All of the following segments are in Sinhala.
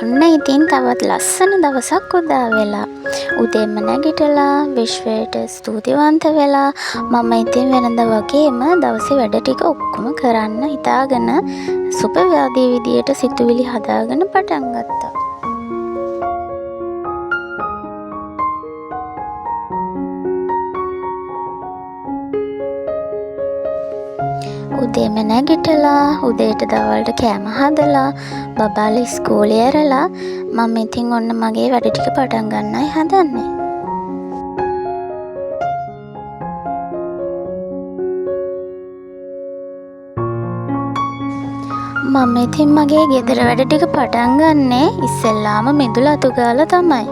ඔන්න ඉතින් තවත් ලස්සන දවසක් උදා වෙලා. උදේම නැගිටලා විශ්වයට ස්තුතිවන්ත වෙලා මම ඉතින් වෙනද වගේම දවසේ වැඩ ටික ඔක්කොම කරන්න හිතාගෙන සුපවාදී විදියට සිතුවිලි හදාගෙන පටන් ගත්තා. උදේම නැගිටලා උදේට දවල්ට කෑම හදලා බබාලා ඉස්කෝලේ ඇරලා මම ඉතින් ඔන්න මගේ වැඩ ටික පටන් ගන්නයි හදන්නේ. මම ඉතින් මගේ ගෙදර වැඩ ටික පටන් ගන්නේ ඉස්සෙල්ලාම මිදුල අතු ගාලා තමයි.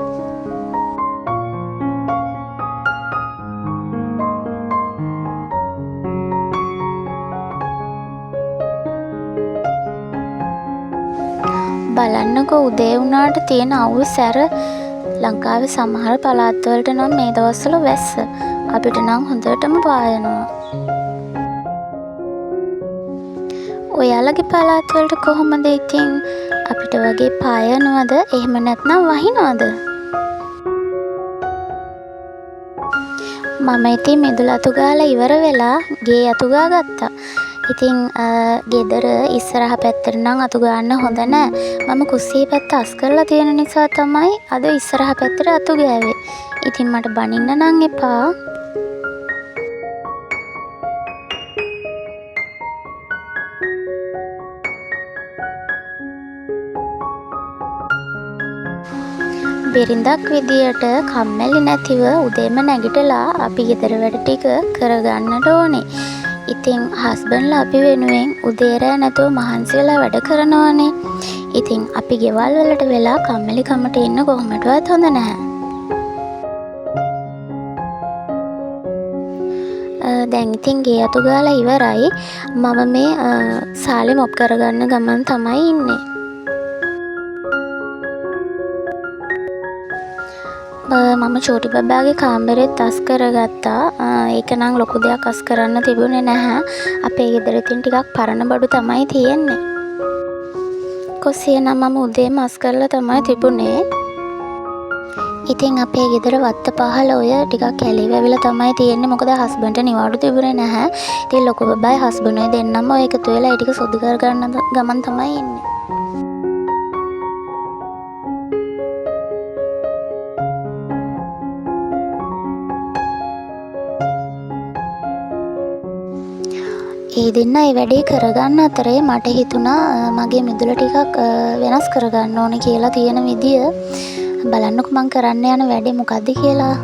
බලන්නකෝ උදේ වුණාට තියෙන අවුල් සැර ලංකාවේ සමහර පළාත්වලට නම් මේ දවස්වල වැස්ස අපිට නම් හොඳටම පායනවා. ඔයාලගේ පළාත්වලට කොහොමද ඉතින් අපිට වගේ පායනවද එහෙම නැත්නම් වහිනවද? මම ඉතින් මිදුල අතු ගාලා ඉවර වෙලා ගේ අතු ගා ගත්තා. ඉතින් ගෙදර ඉස්සරහ පැත්තට නම් අතු ගන්න හොඳ නෑ. මම කුස්සිය පැත්ත අස් කරලා තියෙන නිසා තමයි අද ඉස්සරහ පැත්තට අතු ගෑවේ. ඉතින් මට බනින්න නම් එපා. බිරිඳක් විදියට කම්මැලි නැතිව උදේම නැගිටලා අපි ගෙදර වැඩ ටික කරගන්නට ඕනේ. ඉතින් හස්බන්ඩ්ලා අපි වෙනුවෙන් උදේ රෑ නැතුව මහන්සි වෙලා වැඩ කරනවානේ. ඉතින් අපි ගෙවල් වලට වෙලා කම්මැලි කමට ඉන්න කොහොමදවත් හොඳ නැහැ. දැන් ඉතින් ගේ අතු ගාලා ඉවරයි. මම මේ සාලේ මොප් කරගන්න ගමන් තමයි ඉන්නේ. මම චෝටි බබාගේ කාමරෙත් අස් කරගත්තා. ඒක නම් ලොකු දෙයක් අස් කරන්න තිබුණේ නැහැ. අපේ ගෙදර ඉතින් ටිකක් පරණ බඩු තමයි තියෙන්නේ. කොස්සිය නම් මම උදේම අස් කරලා තමයි තිබුණේ. ඉතින් අපේ ගෙදර වත්ත පහල ඔය ටිකක් කැලේ වැවිලා තමයි තියෙන්නේ. මොකද හස්බන්ඩ්ට නිවාඩු තිබුණේ නැහැ. ඉතින් ලොකු බබායි හස්බන්ඩ්යි දෙන්නම ඔය එකතු වෙලා ඒ ටික සුදු කරගන්න ගමන් තමයි ඉන්නේ. ඒ දෙන්න ඒ වැඩේ කරගන්න අතරේ මට හිතුණා මගේ මිදුල ටිකක් වෙනස් කරගන්න ඕනේ කියලා තියෙන විදිය. බලන්නකො මං කරන්න යන වැඩේ මොකද්ද කියලා.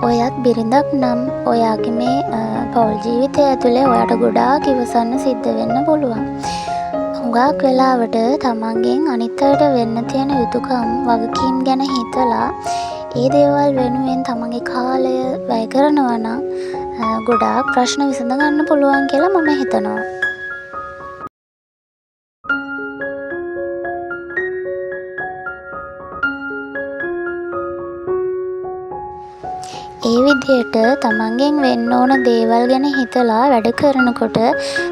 ඔයත් බිරිඳක් නම් ඔයාගේ මේ පෞල් ජීවිතය ඇතුලේ ඔයාට ගොඩාක් ඉවසන්න සිද්ධ වෙන්න පුළුවන්. හුඟක් වෙලාවට තමන්ගෙන් අනිත් අයට වෙන්න තියෙන යුතුයකම් වගකීම් ගැන හිතලා ඒ දේවල් වෙනුවෙන් තමන්ගේ කාලය වැය කරනවා නම් ගොඩාක් ප්‍රශ්න විසඳ ගන්න පුළුවන් කියලා මම හිතනවා. ඒ විදිහට තමන්ගෙන් වෙන්න ඕන දේවල් ගැන හිතලා වැඩ කරනකොට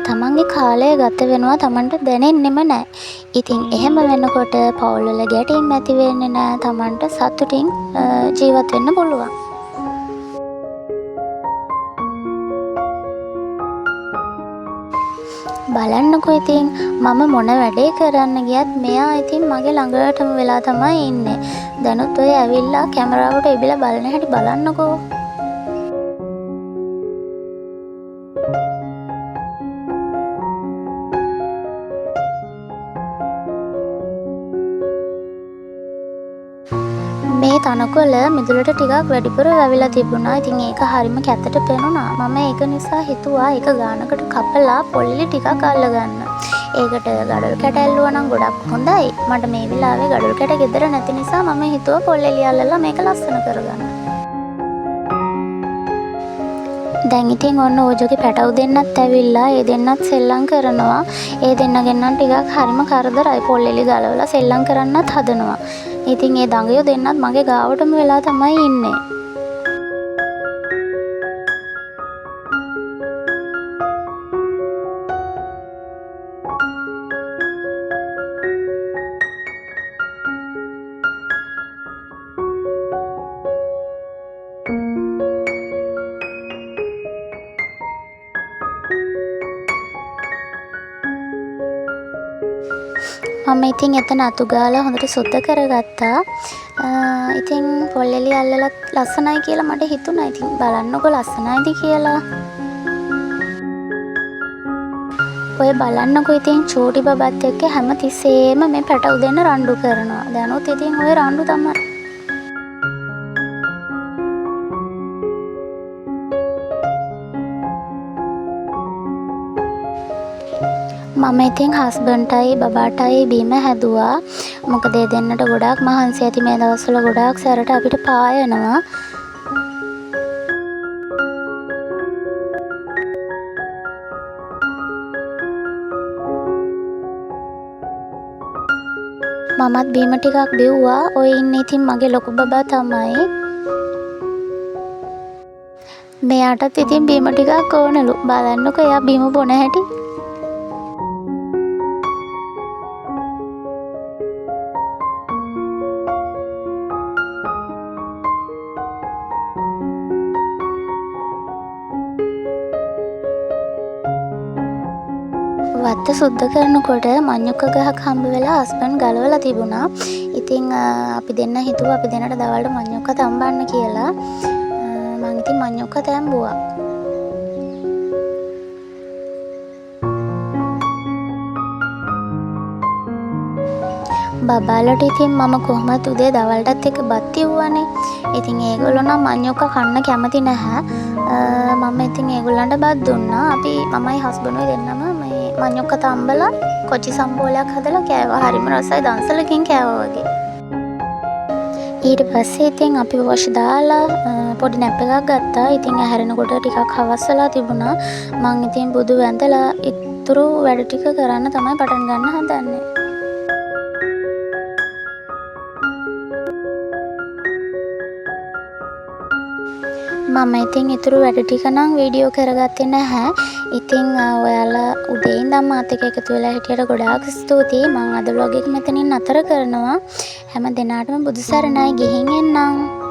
තමන්ගේ කාලය ගත වෙනවා තමන්ට දැනෙන්නෙම නැහැ. ඉතින් එහෙම වෙනකොට පවුල් වල ගැටීම් ඇති වෙන්නේ නැහැ. තමන්ට සතුටින් ජීවත් වෙන්න පුළුවන්. බලන්නකෝ ඉතින් මම මොන වැඩේ කරන්න ගියත් මෙයා ඉතින් මගේ ළඟටම වෙලා තමයි ඉන්නේ. දැනුත් ඔය ඇවිල්ලා කැමරාවට එබිලා බලන හැටි බලන්නකෝ. මේ තනකොළ මිදුලට ටිකක් වැඩිපුර වැවිලා තිබුණා. ඉතින් ඒක හරිම කැතට පෙනුණා. මම ඒක නිසා හිතුවා ඒක ගානකට කපලා පොල්ලි ටිකක් අල්ලගන්න. ඒකට ගඩොල් කැට ඇල්ලුවා නම් ගොඩක් හොඳයි. මට මේ වෙලාවේ ගඩොල් කැට ගෙදර නැති නිසා මම හිතුවා පොල්ලෙලි අල්ලලා මේක ලස්සන කරගන්න. දැන් ඉතින් ඔන්න ඕජෝගේ පැටව් දෙන්නත් ඇවිල්ලා ඒ දෙන්නත් සෙල්ලම් කරනවා. ඒ දෙන්නගෙන් නම් ටිකක් හරිම කරදරයි. පොල්ලෙලි ගලවලා සෙල්ලම් කරන්නත් හදනවා. ඉතින් ඒ දඟයෝ දෙන්නත් මගේ ගාවටම වෙලා තමයි ඉන්නේ. මම ඉතින් එතන අතු ගාලා හොඳට සුද්ධ කරගත්තා. ඉතින් පොල්ලෙලි අල්ලලා ලස්සනයි කියලා මට හිතුණා. ඉතින් බලන්නකො ලස්සනයිද කියලා. ඔය බලන්නකො ඉතින් චූටි බබත් එක්ක හැම තිස්සෙම මේ පැටව් දෙන්න රණ්ඩු කරනවා. දැනුත් ඉතින් ඔය රණ්ඩු තමයි. මම ඉතින් හස්බන්ඩ්ටයි බබාටයි බීම හැදුවා. මොකද ඒ දෙන්නට ගොඩාක් මහන්සි ඇති මේ දවස්වල ගොඩාක් සැරට අපිට පායනවා. මමත් බීම ටිකක් බිව්වා. ඔය ඉන්නේ ඉතින් මගේ ලොකු බබා තමයි. මෙයාටත් ඉතින් බීම ටිකක් ඕනලු. බලන්නකො එයා බීම බොන හැටි. වත්ත සුද්ධ කරනකොට මඤ්ඤොක්ක ගහක් හම්බ වෙලා හස්බන්ඩ් ගලවලා තිබුණා. ඉතින් අපි දෙන්න හිතුවා අපි දෙන්නට දවල්ට මඤ්ඤොක්ක තම්බන්න කියලා. මං ඉතින් මඤ්ඤොක්ක තැම්බුවා. බබාලට ඉතින් මම කොහොමද උදේ දවල්ටත් එක බත් ඉව්වනේ. ඉතින් ඒගොල්ලෝ නම් මඤ්ඤොක්ක කන්න කැමති නැහැ. මම ඉතින් ඒගොල්ලන්ට බත් දුන්නා. අපි මමයි හස්බන්ඩ්ුයි දෙන්නම මේ මඤ්ඤොක්ක තම්බලා කොච්චි සම්බෝලයක් හදලා කෑවා. හරිම රසයි දන්සලකින් කෑවා වගේ. ඊට පස්සේ ඉතින් අපි වොෂ් දාලා පොඩි නැප් එකක් ගත්තා. ඉතින් ඇහැරෙනකොට ටිකක් හවස් වෙලා තිබුණා. මං ඉතින් බුදු වැඳලා ඉතුරු වැඩ ටික කරන්න තමයි පටන් ගන්න හදන්නේ. මම ඉතින් ඉතුරු වැඩ ටික නම් වීඩියෝ කරගත්තේ නැහැ. ඉතින් ඔයාලා උදේ ඉඳන් මාත් එක්ක එකතු වෙලා හිටියට ගොඩාක් ස්තුතියි. මම අද vlog එක මෙතනින් නතර කරනවා. හැම දිනාටම බුදු සරණයි ගිහින් එන්නම්.